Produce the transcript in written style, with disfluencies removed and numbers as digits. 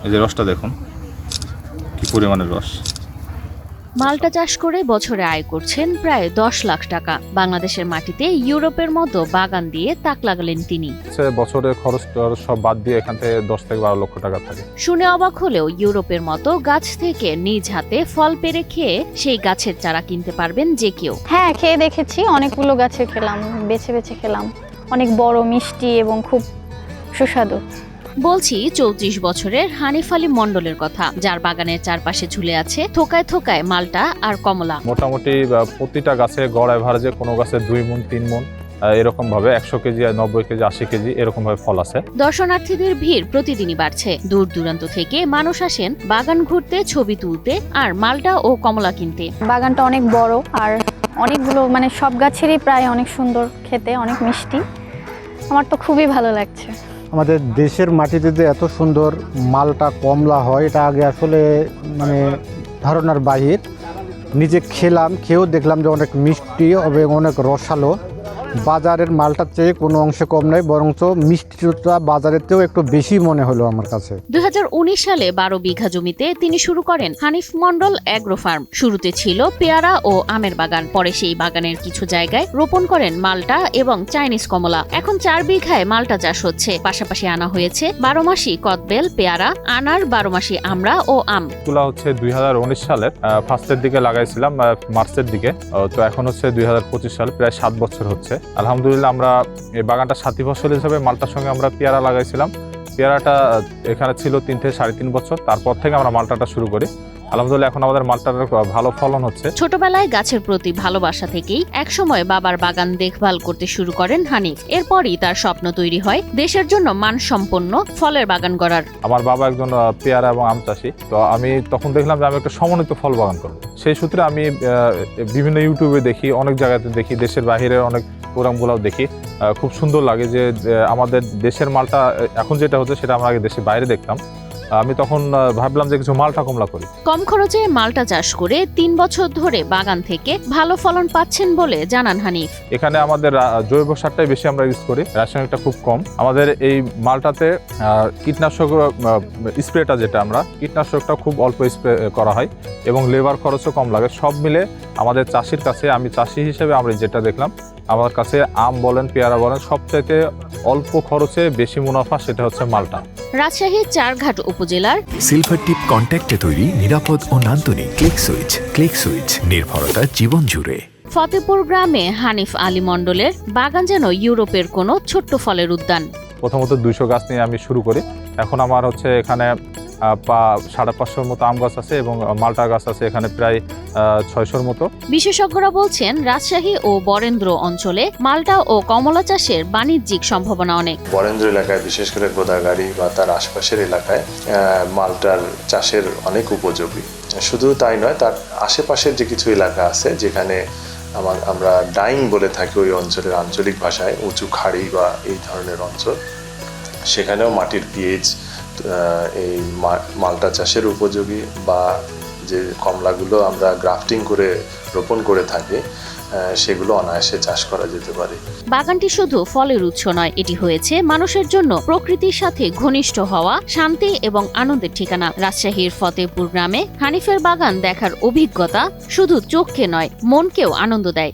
এই যে রসটা দেখুন কি পরিমাণের রস। মালটা চাষ করে বছরে আয় করছেন প্রায় 10 লাখ টাকা। বাংলাদেশের মাটিতে ইউরোপের মতো বাগান দিয়ে তাক লাগালেন তিনি। বছরের খরচ সব বাদ দিয়ে এখান থেকে 10 থেকে 12 লক্ষ টাকা থাকে। শুনে অবাক হলেও ইউরোপের মতো গাছ থেকে নিজ হাতে ফল পেড়ে খেয়ে সেই গাছের চারা কিনতে পারবেন যে কেউ। হ্যাঁ, খেয়ে দেখেছি, অনেকগুলো গাছের খেলাম, বেছে বেছে খেলাম। অনেক বড়, মিষ্টি এবং খুব সুস্বাদু। বলছি 34 বছরের হানিফ আলী মণ্ডলের কথা, যার বাগানের চারপাশে ঝুলে আছে থোকায় থোকায় মালটা আর কমলা। মোটামুটি প্রতিটা গাছে গড় এভারেজে কোনো গাছে 2 মণ 3 মণ এরকম ভাবে 100 কেজি 90 কেজি 80 কেজি এরকম ভাবে ফল আছে। দর্শনার্থীদের ভিড় প্রতিদিনই বাড়ছে। দূর দূরান্ত থেকে মানুষ আসেন বাগান ঘুরতে, ছবি তুলতে আর মালটা ও কমলা কিনতে। বাগানটা অনেক বড় আর অনেকগুলো, মানে সব গাছেরই প্রায় অনেক সুন্দর খেতে, অনেক মিষ্টি। আমার তো খুবই ভালো লাগছে। আমাদের দেশের মাটিতে যে এত সুন্দর মালটা কমলা হয় এটা আগে আসলে মানে ধারণার বাহির। নিজে খেলাম, খেয়েও দেখলাম যে অনেক মিষ্টি এবং অনেক রসালো। বাজারের মালটার চেয়ে কোনো অংশে কম নয়, বরঞ্চ মিষ্টিটা বাজারের চেয়েও একটু বেশি মনে হলো আমার কাছে। 2019 সালে 12 বিঘা জমিতে তিনি শুরু করেন হানিফ মণ্ডল অ্যাগ্রো ফার্ম। শুরুতে ছিল পেয়ারা ও আমের বাগান, পরে সেই বাগানের কিছু জায়গায় রোপণ করেন মালটা এবং চাইনিজ কমলা। এখন 4 বিঘায় মালটা চাষ হচ্ছে, পাশাপাশি আনা হয়েছে 12 মাসি কদবেল, পেয়ারা, আনার 12 মাসি আমড়া ও আম। এগুলো হচ্ছে 2019 সালের ফার্স্টের দিকে লাগাইছিলাম, মার্চের দিকে। তো এখন হচ্ছে 2025 সাল, প্রায় 7 বছর হচ্ছে। আলহামদুলিল্লাহ আমরা এই বাগানটা সাথী ফসল হিসেবে মালটার সঙ্গে আমরা পেয়ারা লাগাইছিলাম। পেয়ারাটা এখানে ছিল 3 থেকে 3.5 বছর, তারপর থেকে আমরা মালটাটা শুরু করি। আলহামদুলিল্লাহ এখন আমাদের মালটার ভালো ফলন হচ্ছে। ছোটবেলায় গাছের প্রতি ভালোবাসা থেকেই একসময় বাবার বাগান দেখভাল করতে শুরু করেন হানিফ। এরপরই তার স্বপ্ন তৈরি হয় দেশের জন্য মানসম্পন্ন ফলের বাগান গড়ার। আমার বাবা একজন পেয়ারা এবং আম চাষি, তো আমি তখন দেখলাম যে আমি একটা সমন্বিত ফল বাগান করবো। সেই সূত্রে আমি বিভিন্ন ইউটিউবে দেখি, অনেক জায়গাতে দেখি, দেশের বাহিরের অনেক প্রোগ্রামগুলোও দেখি। খুব সুন্দর লাগে যে আমাদের দেশের মালটা এখন যেটা হচ্ছে সেটা আমরা আগে দেশের বাইরে দেখতাম। আমি তখন ভাবলাম যে কিছু মালটা কমলা করি। কম খরচে মালটা চাষ করে 3 বছর ধরে বাগান থেকে ভালো ফলন পাচ্ছেন বলে জানান হানিফ। এখানে আমাদের জৈব সারটাই বেশি আমরা ইউজ করি, রাসায়নিকটা খুব কম। আমাদের এই মালটাতে কীটনাশক স্প্রেটা, যেটা আমরা কীটনাশকটা খুব অল্প স্প্রে করা হয় এবং লেবার খরচও কম লাগে। সব মিলে আমাদের চাষির কাছে, আমি চাষি হিসেবে আমরা যেটা দেখলাম, আমার কাছে আম বলেন, পেয়ারা বলেন, সবচাইতে অল্প খরচে বেশি মুনাফা সেটা হচ্ছে মালটা। রাজশাহীর চারঘাট উপজেলার সিলভার টিপ কন্ট্যাক্টে তৈরি নিরাপদ ও নান্দনিক ক্লিক সুইচ নির্ভরতা জীবন জুড়ে। ফতেপুর গ্রামে হানিফ আলী মণ্ডলের বাগান যেন ইউরোপের কোনো ছোট্ট ফলের উদ্যান। প্রথমত 200 গাছ নিয়ে আমি শুরু করি। এখন আমার হচ্ছে এখানে 550-র মতো আম গাছ আছে এবং মালটা গাছ আছে এখানে প্রায় 600-র মতো। বিশেষজ্ঞরা বলছেন রাজশাহী ও বরেন্দ্র অঞ্চলে মালটা ও কমলা চাষের বাণিজ্যিক সম্ভাবনা অনেক। বরেন্দ্র এলাকায়, বিশেষ করে গোদাগাড়ি বা তার আশপাশের এলাকায় মালটার চাষের অনেক উপযোগী। শুধু তাই নয়, তার আশেপাশের যে কিছু এলাকা আছে যেখানে আমরা ডাইং বলে থাকি ওই অঞ্চলের আঞ্চলিক ভাষায়, উঁচু খাড়ি বা এই ধরনের অঞ্চল, সেখানেও মাটির পিএইচ এই মালটা চাষের উপযোগী। বা যে কমলাগুলো আমরা গ্রাফটিং করে রোপণ করে থাকি সেগুলো অনায়াসে চাষ করা যেতে পারে। বাগানটি শুধু ফলের উৎস নয়, এটি হয়েছে মানুষের জন্য প্রকৃতির সাথে ঘনিষ্ঠ হওয়া, শান্তি এবং আনন্দের ঠিকানা। রাজশাহীর ফতেপুর গ্রামে হানিফের বাগান দেখার অভিজ্ঞতা শুধু চোখকে নয়, মনকেও আনন্দ দেয়।